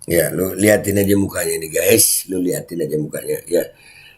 Ya, lu liatin aja mukanya nih guys, lu liatin aja mukanya ya.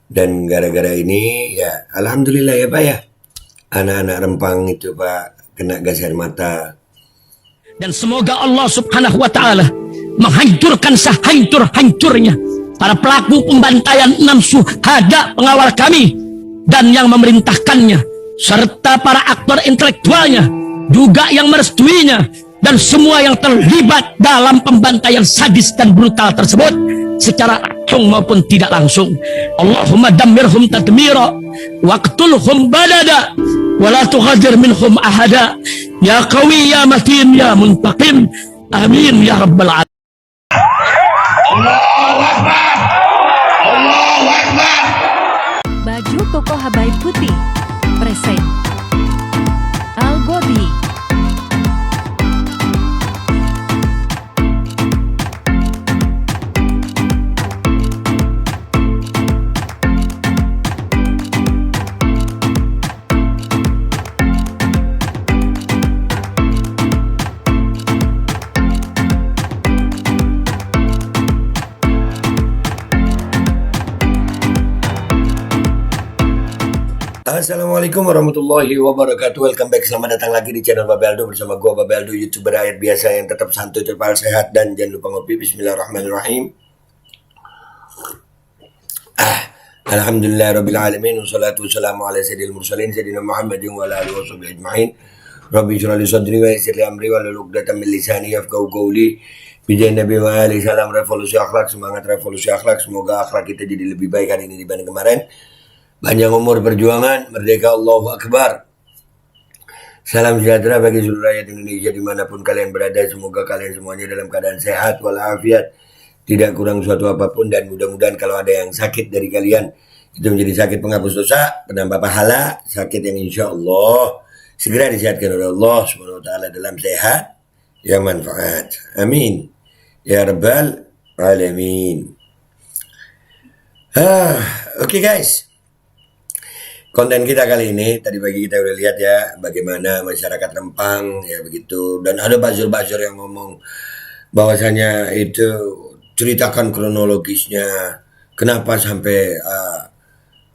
Dan gara-gara ini ya, alhamdulillah ya Pak ya, anak-anak Rempang itu Pak kena gas air mata. Dan semoga Allah subhanahu wa ta'ala menghancurkan sehancur-hancurnya para pelaku pembantaian 6 syuhada pengawal kami dan yang memerintahkannya, serta para aktor intelektualnya juga yang merestuinya, dan semua yang terlibat dalam pembantaian sadis dan brutal tersebut secara langsung maupun tidak langsung. Allahumma dammirhum tadmira waqtulhum badada wala tughadir minhum ahada ya qawi ya matin ya muntaqim amin ya rabbal alamin. Allahu Akbar, Allahu Akbar. Baju koko Habaib putih present Al Gobi. Assalamualaikum warahmatullahi wabarakatuh. Welcome back, selamat datang lagi di channel Babeldo bersama gua Babeldo, YouTuber rakyat biasa yang tetap santuy, terpal, sehat, dan jangan lupa ngopi. Bismillahirrahmanirrahim. Alhamdulillah rabbil alamin, wassalatu wassalamu ala sayyidil mursalin sayyidina Muhammadin wa ala alihi washabihi ajmain. Rabbi shrah li sadri wa yassir li amri wa hlul 'uqdatam min lisani yafqahu qawli. Bijay Nabi wa ali, salam revolusi akhlak, semangat revolusi akhlak. Semoga akhlak kita jadi lebih baik hari ini dibanding kemarin. Panjang umur perjuangan, merdeka, Allahu Akbar. Salam sejahtera bagi seluruh rakyat Indonesia dimanapun kalian berada. Semoga kalian semuanya dalam keadaan sehat walafiat, tidak kurang suatu apapun, dan mudah-mudahan kalau ada yang sakit dari kalian itu menjadi sakit penghapus dosa, penambah pahala, sakit yang insya Allah segera disehatkan oleh Allah SWT dalam sehat yang manfaat. Amin ya rabbal alamin. Oke guys, konten kita kali ini tadi pagi kita udah lihat ya bagaimana masyarakat Rempang ya begitu, dan ada buzzer-buzzer yang ngomong bahwasanya itu ceritakan kronologisnya kenapa sampai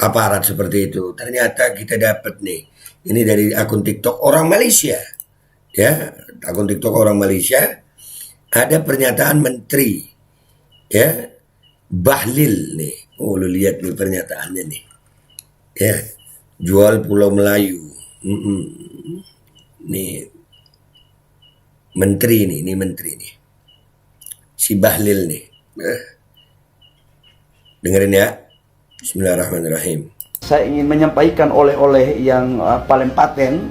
aparat seperti itu. Ternyata kita dapat nih, ini dari akun TikTok orang Malaysia ya, akun TikTok orang Malaysia, ada pernyataan menteri ya Bahlil nih. Oh, lu lihat nih pernyataannya nih ya, jual Pulau Melayu. Nih menteri nih, ini menteri nih, si Bahlil nih. Dengerin ya, bismillahirrahmanirrahim. Saya ingin menyampaikan oleh-oleh yang paling paten.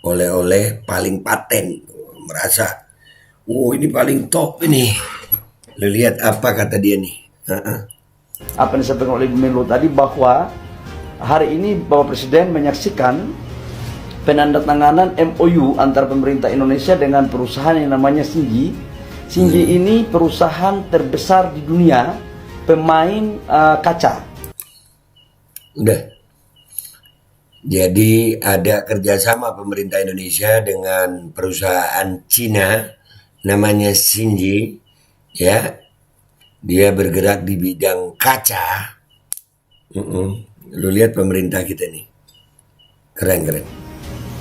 Oleh-oleh paling paten, merasa ini paling top ini. Lu lihat apa kata dia nih. Apa yang disampaikan oleh Ibu Menlu tadi, bahwa hari ini Bapak Presiden menyaksikan penandatanganan MOU antara pemerintah Indonesia dengan perusahaan yang namanya Xinyi. Xinyi ini perusahaan terbesar di dunia, pemain kaca. Udah. Jadi ada kerjasama pemerintah Indonesia dengan perusahaan Cina namanya Xinyi ya. Dia bergerak di bidang kaca. Lu lihat pemerintah kita nih, keren.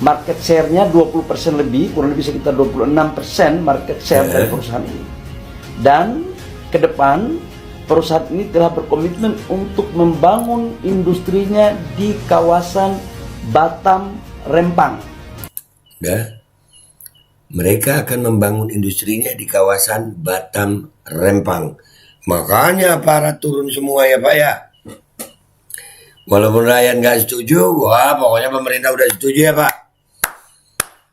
Market share-nya 20% lebih, kurang lebih sekitar 26% market share dari perusahaan ini. Dan ke depan perusahaan ini telah berkomitmen untuk membangun industrinya di kawasan Batam, Rempang. Mereka akan membangun industrinya di kawasan Batam, Rempang. Makanya aparat turun semua ya Pak ya. Walaupun rakyat nggak setuju, wah pokoknya pemerintah udah setuju ya Pak.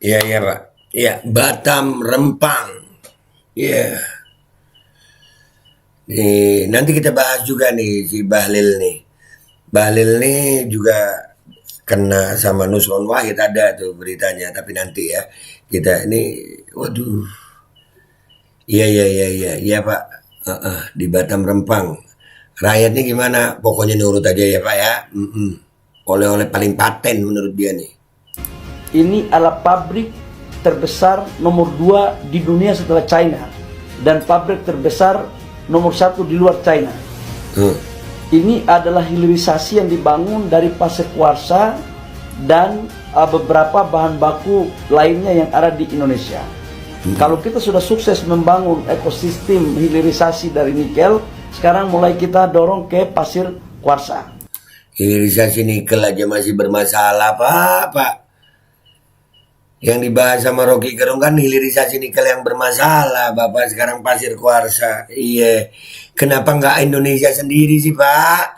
Iya Pak. Iya, Batam, Rempang. Iya. Nih, nanti kita bahas juga nih si Bahlil nih. Bahlil nih juga kena sama Nusron Wahid, ada tuh beritanya, tapi nanti ya. Kita ini, waduh. Iya Pak. Di Batam, Rempang. Rakyatnya gimana? Pokoknya nurut aja ya Pak ya. Oleh-oleh paling paten menurut dia nih. Ini adalah pabrik terbesar nomor 2 di dunia setelah China. dan pabrik terbesar nomor 1 di luar China. Ini adalah hilirisasi yang dibangun dari pasir kuarsa dan beberapa bahan baku lainnya yang ada di Indonesia. Kalau kita sudah sukses membangun ekosistem hilirisasi dari nikel, sekarang mulai kita dorong ke pasir kuarsa. Hilirisasi nikel aja masih bermasalah, Pak. Yang dibahas sama Rocky Gerung kan hilirisasi nikel yang bermasalah, Bapak. Sekarang pasir kuarsa. Iya. Kenapa nggak Indonesia sendiri sih, Pak?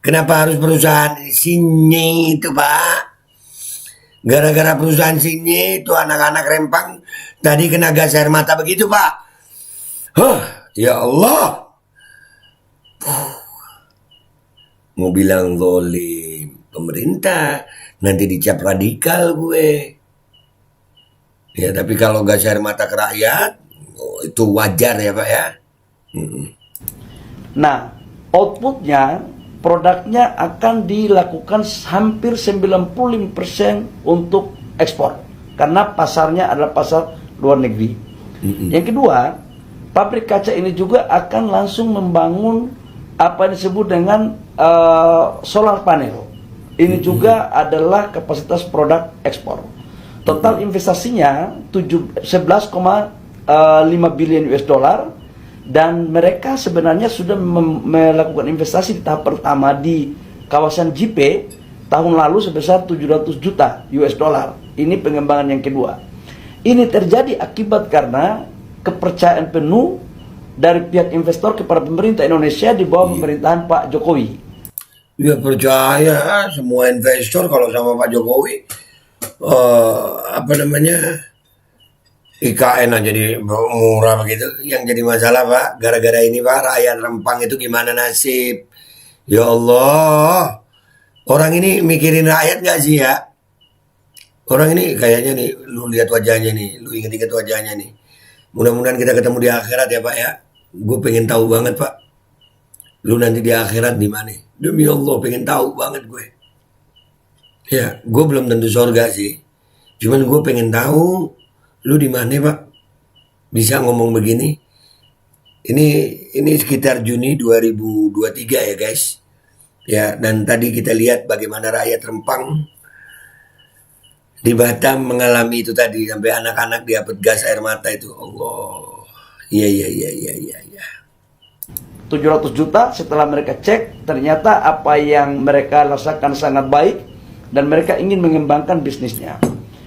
Kenapa harus perusahaan Sinye itu, Pak? Gara-gara perusahaan Sinye itu anak-anak Rempang tadi kena gas air mata begitu, Pak. Ya Allah. Mau bilang zalim pemerintah, nanti dicap radikal gue. Ya, tapi kalau gas air mata ke rakyat, itu wajar ya, Pak ya. Nah, outputnya, produknya akan dilakukan hampir 95% untuk ekspor. Karena pasarnya adalah pasar luar negeri. Yang kedua, pabrik kaca ini juga akan langsung membangun apa yang disebut dengan solar panel. Ini juga adalah kapasitas produk ekspor. Total investasinya 11,5 billion US dollar, dan mereka sebenarnya sudah melakukan investasi di tahap pertama di kawasan JP tahun lalu sebesar 700 juta US dollar. Ini pengembangan yang kedua. Ini terjadi akibat karena kepercayaan penuh dari pihak investor kepada pemerintah Indonesia di bawah pemerintahan Pak Jokowi. Ya percaya semua investor kalau sama Pak Jokowi. IKN aja jadi murah begitu. Yang jadi masalah, Pak, gara-gara ini, Pak, rakyat Rempang itu gimana nasib? Ya Allah, orang ini mikirin rakyat gak sih ya? Orang ini kayaknya nih, lu lihat wajahnya nih, lu inget-inget wajahnya nih. Mudah-mudahan kita ketemu di akhirat ya, Pak ya. Gue pengen tahu banget, Pak, lu nanti di akhirat di mana? Demi Allah pengen tahu banget gue. Ya, gue belum tentu surga sih. Cuman gue pengen tahu lu di mana, Pak? Bisa ngomong begini. Ini sekitar Juni 2023 ya, guys. Ya, dan tadi kita lihat bagaimana rakyat Rempang di Batam mengalami itu tadi, sampai anak-anak diapet gas air mata itu. Allah. Iya. 700 juta setelah mereka cek, ternyata apa yang mereka rasakan sangat baik dan mereka ingin mengembangkan bisnisnya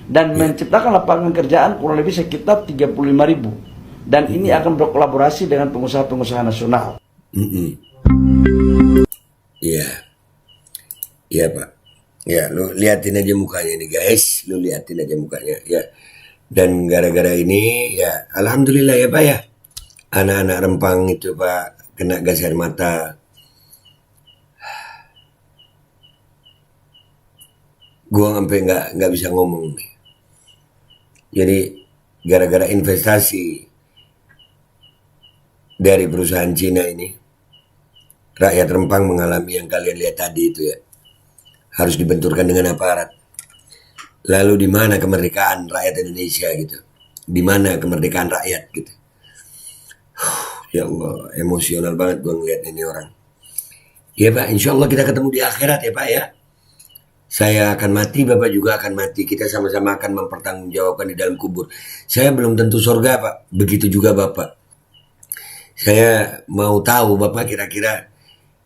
dan menciptakan lapangan kerjaan kurang lebih sekitar 35.000, dan ini akan berkolaborasi dengan pengusaha-pengusaha nasional. Iya, Pak. Ya, lu liatin aja mukanya nih, guys. Lu liatin aja mukanya ya. Dan gara-gara ini ya alhamdulillah ya, Pak ya. Anak-anak Rempang itu, Pak, kena gas air mata. Gua sampai nggak bisa ngomong nih. Jadi gara-gara investasi dari perusahaan Cina ini, rakyat Rempang mengalami yang kalian lihat tadi itu ya. Harus dibenturkan dengan aparat. Lalu di mana kemerdekaan rakyat Indonesia gitu? Di mana kemerdekaan rakyat gitu? Ya Allah, emosional banget gue ngeliat ini orang. Ya Pak, insya Allah kita ketemu di akhirat ya Pak ya. Saya akan mati, Bapak juga akan mati. Kita sama-sama akan mempertanggungjawabkan di dalam kubur. Saya belum tentu surga, Pak. Begitu juga Bapak. Saya mau tahu Bapak kira-kira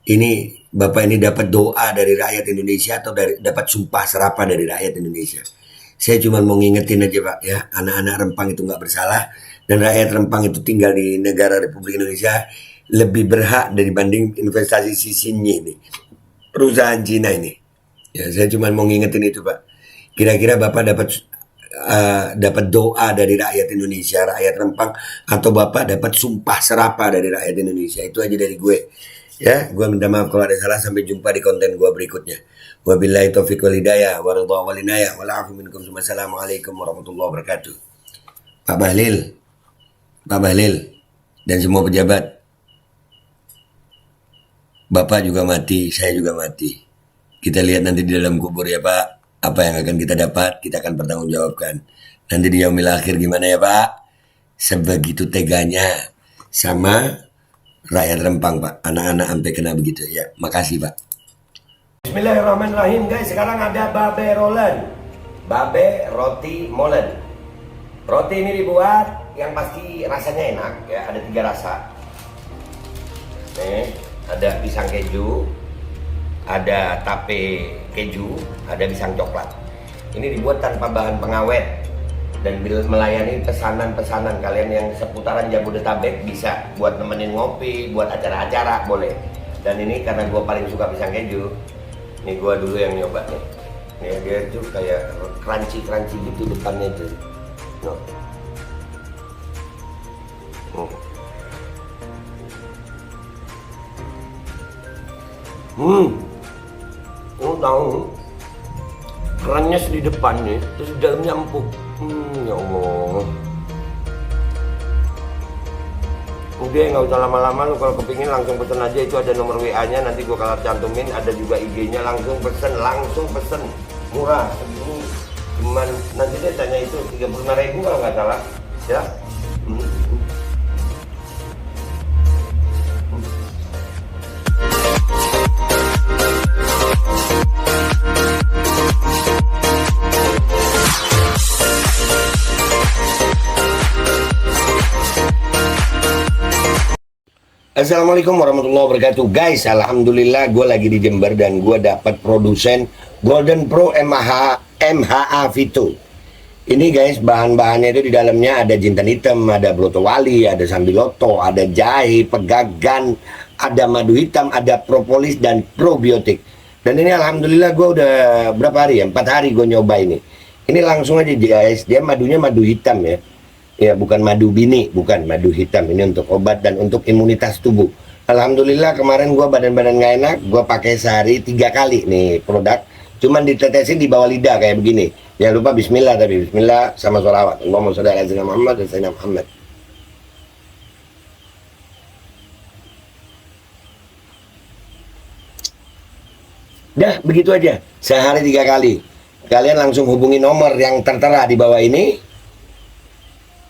ini Bapak ini dapat doa dari rakyat Indonesia atau dapat sumpah serapah dari rakyat Indonesia. Saya cuma mau ngingetin aja Pak ya, anak-anak Rempang itu nggak bersalah dan rakyat Rempang itu tinggal di negara Republik Indonesia lebih berhak dibanding investasi Sinye ini, perusahaan Cina ini. Ya, saya cuma mau ngingetin itu Pak. Kira-kira Bapak dapat doa dari rakyat Indonesia, rakyat Rempang, atau Bapak dapat sumpah serapah dari rakyat Indonesia. Itu aja dari gue. Ya, gue minta maaf kalau ada salah. Sampai jumpa di konten gue berikutnya. Wabillahi taufiq wal hidayah wa ridha wal inayah wal afu minkum. Wassalamualaikum warahmatullahi wabarakatuh. Pak Bahlil dan semua pejabat. Bapak juga mati, saya juga mati. Kita lihat nanti di dalam kubur ya Pak, apa yang akan kita dapat, kita akan bertanggungjawabkan. Nanti di yaumil akhir gimana ya Pak? Sebegitu teganya sama rakyat Rempang, Pak. Anak-anak sampai kena begitu. Ya, makasih, Pak. Bismillahirrahmanirrahim, guys. Sekarang ada babe rolen. Babe roti molen. Roti ini dibuat yang pasti rasanya enak ya, ada 3 rasa. Nih, ada pisang keju, ada tape keju, ada pisang coklat. Ini dibuat tanpa bahan pengawet dan melayani pesanan-pesanan kalian yang seputaran Jabodetabek, bisa buat nemenin ngopi, buat acara-acara boleh. Dan ini karena gue paling suka pisang keju, nih gue dulu yang nyoba nih. Nih dia tuh kayak crunchy gitu depannya tuh. No. Lu tahu kerannya di depannya, terus di dalamnya empuk. Ya Allah. Udah nggak usah lama-lama, lu kalau kepingin langsung pesen aja, itu ada nomor WA-nya, nanti gua kalau cantumin, ada juga IG-nya, langsung pesen, murah segini. Cuman nanti dia tanya itu 35.000 kalau nggak salah, ya. Assalamualaikum warahmatullahi wabarakatuh, guys. Alhamdulillah gue lagi di Jember dan gue dapat produsen Golden Pro MHA Vito. Ini guys, bahan-bahannya itu di dalamnya ada jintan hitam, ada broto wali, ada sambiloto, ada jahe, pegagan, ada madu hitam, ada propolis dan probiotik. Dan ini alhamdulillah gue udah berapa hari ya? 4 hari gue nyoba ini. Ini langsung aja guys, dia madunya madu hitam ya. Ya, bukan madu bini, bukan madu hitam. Ini untuk obat dan untuk imunitas tubuh. Alhamdulillah kemarin gua badan-badan nggak enak, gua pakai sehari 3 kali nih produk. Cuman ditetesin di bawah lidah kayak begini. Jangan lupa bismillah, tapi bismillah sama sholawat. Allahumma sholli ala sayyidina Muhammad dan sayyidina Muhammad. Dah, begitu aja. Sehari 3 kali. Kalian langsung hubungi nomor yang tertera di bawah ini.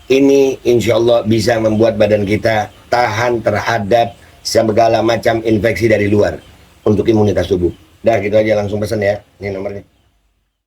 Ini insya Allah bisa membuat badan kita tahan terhadap segala macam infeksi dari luar untuk imunitas tubuh. Dah gitu aja, langsung pesan ya. Ini nomornya.